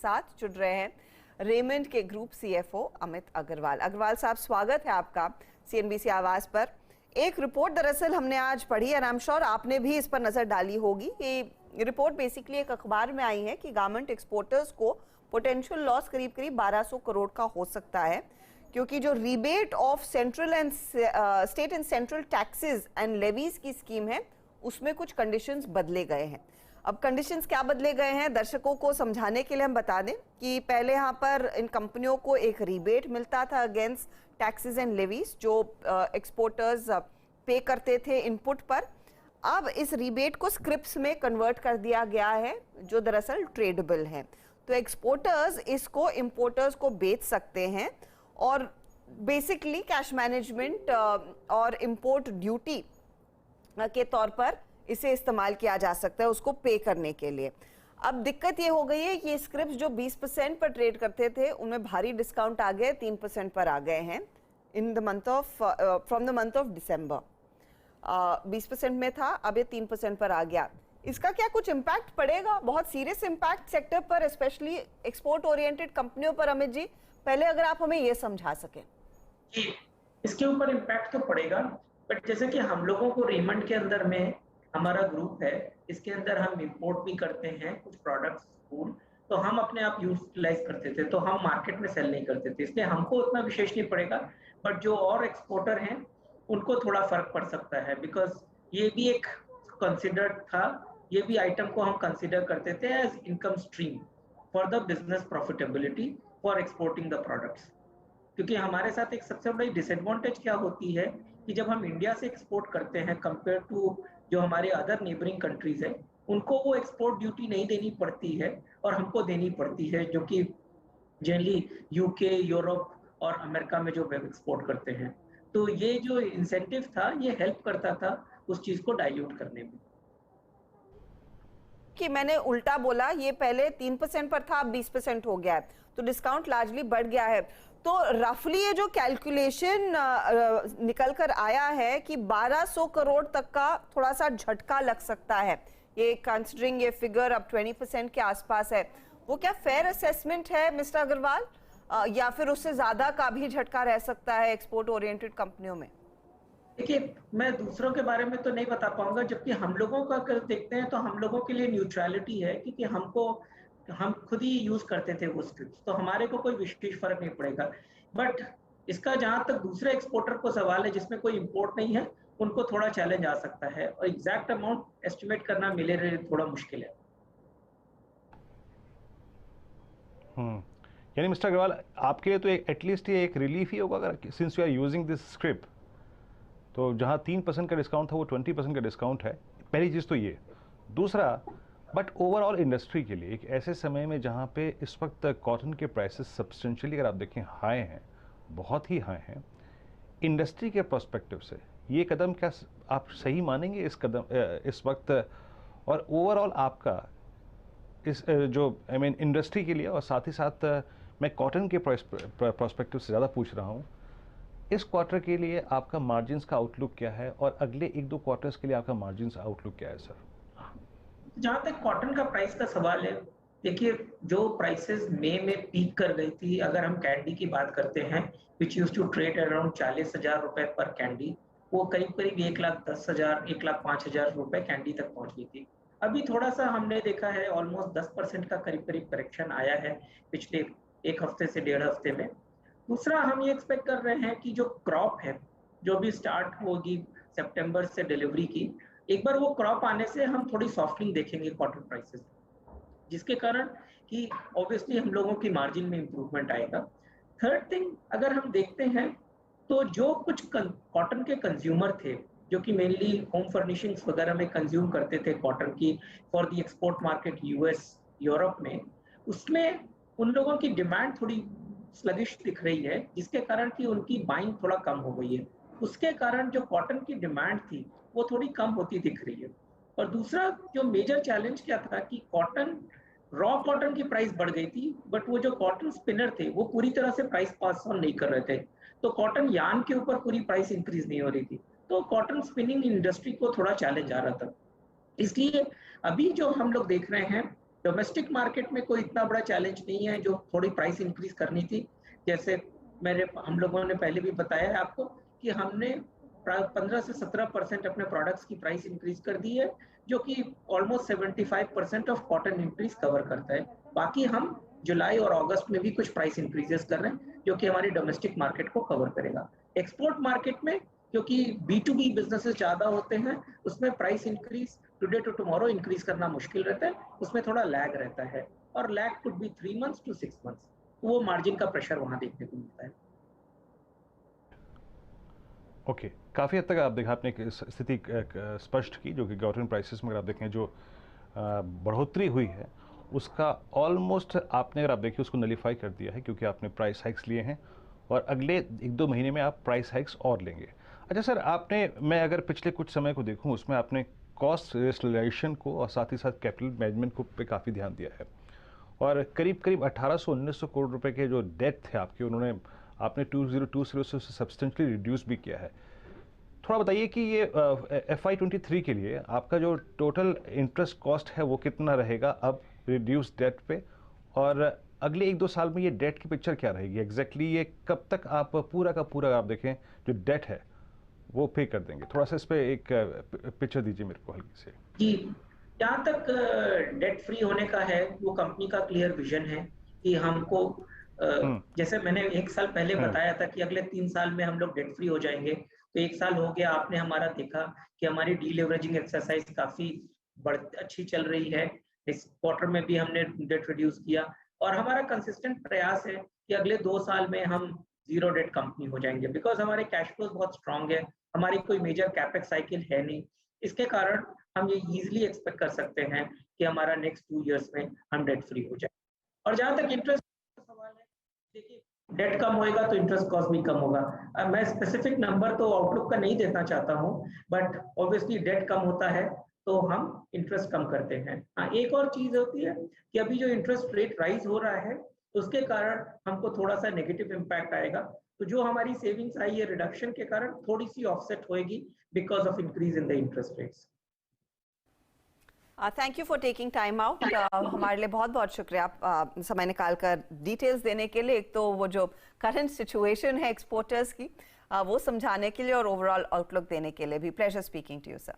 साथ जुड़ रहे हैं रेमंड के ग्रुप सीएफओ अमित अग्रवाल। अग्रवाल साहब, स्वागत है आपका सीएनबीसी आवाज पर। एक रिपोर्ट दरअसल हमने आज पढ़ी है, आई एम श्योर आपने भी इस पर नजर डाली होगी। ये रिपोर्ट बेसिकली एक अखबार में आई है कि गारमेंट एक्सपोर्टर्स को पोटेंशियल लॉस करीब करीब 1200 करोड़ का हो सकता है, क्योंकि जो rebate of central and state and central taxes and levies की स्कीम है उसमें कुछ कंडीशंस बदले गए हैं। अब कंडीशंस क्या बदले गए हैं, दर्शकों को समझाने के लिए हम बता दें कि पहले यहाँ पर इन कंपनियों को एक रिबेट मिलता था अगेंस्ट टैक्सेस एंड लेवीज जो एक्सपोर्टर्स पे करते थे इनपुट पर। अब इस रिबेट को स्क्रिप्ट्स में कन्वर्ट कर दिया गया है जो दरअसल ट्रेडेबल है, तो एक्सपोर्टर्स इसको इंपोर्टर्स को बेच सकते हैं और बेसिकली कैश मैनेजमेंट और इंपोर्ट ड्यूटी के तौर पर इसे इस्तेमाल किया जा सकता है उसको पे करने के लिए। अब दिक्कत ये हो गई है कि स्क्रिप्ट्स जो 20% पर ट्रेड करते थे उनमें भारी डिस्काउंट आ गए, 3% पर आ गए हैं in the month of from the month of December. 20% में था, अब ये 3% पर आ गया। इसका क्या कुछ इम्पैक्ट पड़ेगा, बहुत सीरियस इम्पैक्ट सेक्टर पर, स्पेशली एक्सपोर्ट ओरिएंटेड कंपनियों पर? अमित जी, पहले अगर आप हमें ये समझा सकें। जी, इसके ऊपर इम्पैक्ट तो पड़ेगा, बट जैसे कि हम लोगों को रेमंड के अंदर में हमारा ग्रुप है, इसके अंदर हम इंपोर्ट भी करते हैं कुछ प्रोडक्ट्स फूड, तो हम अपने आप यूटिलाइज करते थे, तो हम मार्केट में सेल नहीं करते थे, इसलिए हमको उतना विशेष नहीं पड़ेगा। बट जो और एक्सपोर्टर हैं उनको थोड़ा फर्क पड़ सकता है, बिकॉज ये भी एक कंसिडर्ड था, ये भी आइटम को हम कंसिडर करते थे as income stream for the business profitability for exporting the products. क्योंकि हमारे साथ एक सबसे बड़ी डिसएडवांटेज क्या होती है कि जब हम इंडिया से एक्सपोर्ट करते हैं कंपेयर टू जो हमारे अदर नेबरिंग कंट्रीज है, उनको वो एक्सपोर्ट ड्यूटी नहीं देनी पड़ती है और हमको देनी पड़ती है, जो कि जनरली यूके, यूरोप और अमेरिका में जो वेब एक्सपोर्ट करते हैं। तो ये जो इंसेंटिव था ये हेल्प करता था उस चीज को डाइल्यूट करने में। कि मैंने उल्टा बोला, ये पहले 3% पर था, अब 20% हो गया है, तो डिस्काउंट लार्जली बढ़ गया है। तो रफली ये जो कैलकुलेशन निकल कर आया है कि 1200 करोड़ तक का थोड़ा सा झटका लग सकता है, ये कंसिडरिंग ये फिगर अब 20% के आसपास है, वो क्या फेयर असेसमेंट है मिस्टर अग्रवाल, या फिर उससे ज्यादा का भी झटका रह सकता है एक्सपोर्ट ओरिएंटेड कंपनियों में? देखिए, मैं दूसरों के बारे में तो नहीं बता पाऊंगा, जबकि हम लोगों का अगर देखते हैं तो हम लोगों के लिए न्यूट्रलिटी है, क्योंकि हम खुद ही यूज करते थे वो स्क्रिप्ट, तो हमारे को कोई विशेष फर्क नहीं पड़ेगा। बट इसका जहां तक दूसरे एक्सपोर्टर को सवाल है जिसमें कोई इंपोर्ट नहीं है, उनको थोड़ा चैलेंज आ सकता है और एग्जैक्ट अमाउंट एस्टिमेट करना मेरे लिए थोड़ा मुश्किल है। यानी मिस्टर अग्रवाल, आपके लिए तो एटलीस्ट ये एक रिलीफ ही होगा अगर since you are using this script, तो जहाँ 3% का डिस्काउंट था वो 20% का डिस्काउंट है। पहली चीज़ तो ये। दूसरा, बट ओवरऑल इंडस्ट्री के लिए एक ऐसे समय में जहाँ पे इस वक्त कॉटन के प्राइसेस सब्सटेंशियली अगर आप देखें हाई हैं, बहुत ही हाई हैं, इंडस्ट्री के पर्सपेक्टिव से ये कदम क्या आप सही मानेंगे इस कदम इस वक्त? और ओवरऑल आपका इस जो आई मीन इंडस्ट्री के लिए, और साथ ही साथ मैं कॉटन के पर्सपेक्टिव से ज़्यादा पूछ रहा हूँ, इस क्वार्टर के लिए आपका मार्जिन्स का आउटलुक क्या है और अगले 1-2 क्वार्टर्स के लिए आपका मार्जिन्स आउटलुक क्या है सर? जहां तक कॉटन का प्राइस का सवाल है, देखिए जो प्राइसेस मई में पीक कर गई थी, अगर हम कैंडी की बात करते हैं विच यूज्ड टू ट्रेड अराउंड 40,000 रुपए पर कैंडी, वो करीब करीब 1,10,000 1,05,000 रुपए कैंडी तक पहुंच गई थी। अभी थोड़ा सा हमने देखा है ऑलमोस्ट 10% का करीब करीब करेक्शन आया है पिछले एक हफ्ते से 1.5 हफ्ते में। दूसरा, हम ये एक्सपेक्ट कर रहे हैं कि जो क्रॉप है जो भी स्टार्ट होगी सितंबर से डिलीवरी की, एक बार वो क्रॉप आने से हम थोड़ी सॉफ्टनिंग देखेंगे कॉटन प्राइसेस, जिसके कारण कि ऑब्वियसली हम लोगों की मार्जिन में इंप्रूवमेंट आएगा। थर्ड थिंग, अगर हम देखते हैं तो जो कुछ कॉटन के कंज्यूमर थे जो कि मेनली होम फर्निशिंग्स वगैरह में कंज्यूम करते थे कॉटन की for the export market US Europe में, उसमें उन लोगों की डिमांड थोड़ी स्लगिश दिख रही है, जिसके कारण कि उनकी बाइंग थोड़ा कम हो गई है। उसके कारण जो कॉटन की डिमांड थी वो थोड़ी कम होती दिख रही है। और दूसरा जो मेजर चैलेंज क्या था कि रॉ कॉटन की प्राइस बढ़ गई थी, बट वो जो कॉटन स्पिनर थे वो पूरी तरह से प्राइस पास ऑन नहीं कर रहे थे, तो कॉटन यार्न के ऊपर पूरी प्राइस इंक्रीज नहीं हो रही थी, तो कॉटन स्पिनिंग इंडस्ट्री को थोड़ा चैलेंज आ रहा था। इसलिए अभी जो हम लोग देख रहे हैं डोमेस्टिक मार्केट में कोई इतना बड़ा चैलेंज नहीं है जो थोड़ी प्राइस इंक्रीज करनी थी। जैसे हम लोगों ने पहले भी बताया है आपको कि हमने 15 से 17% अपने प्रोडक्ट्स की प्राइस इंक्रीज कर दी है, जो कि almost 75% of cotton increase cover करता है। बाकी हम जुलाई और अगस्त में भी कुछ प्राइस इंक्रीजेस कर रहे हैं जो कि हमारी डोमेस्टिक मार्केट को कवर करेगा। एक्सपोर्ट मार्केट में क्योंकि B2B बिजनेसेस ज्यादा होते हैं, उसमें price increase today to tomorrow increase करना मुश्किल रहता है, उसमें थोड़ा लैग रहता है, और lag could be 3 months to 6 months. वो मार्जिन का प्रेशर वहां देखने को मिलता है। ओके, काफ़ी हद तक आप देखा आपने एक स्थिति स्पष्ट की, जो कि कॉटन प्राइसेस में अगर आप देखें जो बढ़ोतरी हुई है उसका ऑलमोस्ट आपने अगर आप देखिए उसको नलीफाई कर दिया है, क्योंकि आपने प्राइस हाइक्स लिए हैं और अगले 1-2 महीने में आप प्राइस हाइक्स और लेंगे। अच्छा सर, मैं अगर पिछले कुछ समय को देखूं उसमें आपने कॉस्ट रेशनलाइजेशन को और साथ ही साथ कैपिटल मैनेजमेंट को पे काफ़ी ध्यान दिया है, और करीब 1800-1900 करोड़ रुपए के जो डेट थे आपके, आपने 2020 से उसे सब्सटेंशियली रिड्यूस भी किया है। थोड़ा बताइए कि ये FY23 के लिए आपका जो टोटल इंटरेस्ट कॉस्ट है वो कितना रहेगा अब रिड्यूस डेट पे, और अगले 1-2 साल में ये डेट की पिक्चर क्या रहेगी एग्जैक्टली, ये कब तक आप पूरा का पूरा आप देखें जो डेट है वो पे कर देंगे? थोड़ा सा इस पे एक पिक्चर दीजिए मेरे को हल्की से। जी, जहाँ तक डेट फ्री होने का है, वो कंपनी का क्लियर विजन है कि हमको जैसे मैंने 1 साल पहले बताया था कि अगले 3 साल में हम लोग डेट फ्री हो जाएंगे। तो 1 साल हो गया, आपने हमारा देखा कि हमारी डीलेवरेजिंग एक्सरसाइज काफी अच्छी चल रही है। इस क्वार्टर में भी हमने डेट रिड्यूस किया, और हमारा कंसिस्टेंट प्रयास है कि अगले 2 साल में हम जीरो डेट कंपनी हो जाएंगे, बिकॉज हमारे कैश फ्लोज बहुत स्ट्रांग है, हमारी कोई मेजर कैपेक्स साइकिल है नहीं। इसके कारण हम ये इजीली एक्सपेक्ट कर सकते हैं कि हमारा नेक्स्ट 2 इयर्स में हम डेट फ्री हो जाए। और जहां तक इंटरेस्ट का सवाल है, देखिए डेट कम होएगा तो इंटरेस्ट कॉस्ट भी कम होगा। मैं स्पेसिफिक नंबर तो आउटलुक का नहीं देना चाहता हूं, बट ऑब्वियसली डेट कम होता है तो हम इंटरेस्ट कम करते हैं। हाँ, एक और चीज होती है कि अभी जो इंटरेस्ट रेट राइज हो रहा है उसके कारण हमको थोड़ा सा नेगेटिव इम्पैक्ट आएगा। तो जो हमारी सेविंग्स आई है रिडक्शन के कारण थोड़ी सी ऑफसेट होएगी because of increase in the interest rates. Thank you for taking time out. हमारे लिए बहुत बहुत शुक्रिया आप समय निकाल कर डिटेल्स देने के लिए। एक तो वो जो करंट सिचुएशन है एक्सपोर्टर्स की वो समझाने के लिए, और ओवरऑल आउटलुक देने के लिए भी। Pleasure speaking to you sir.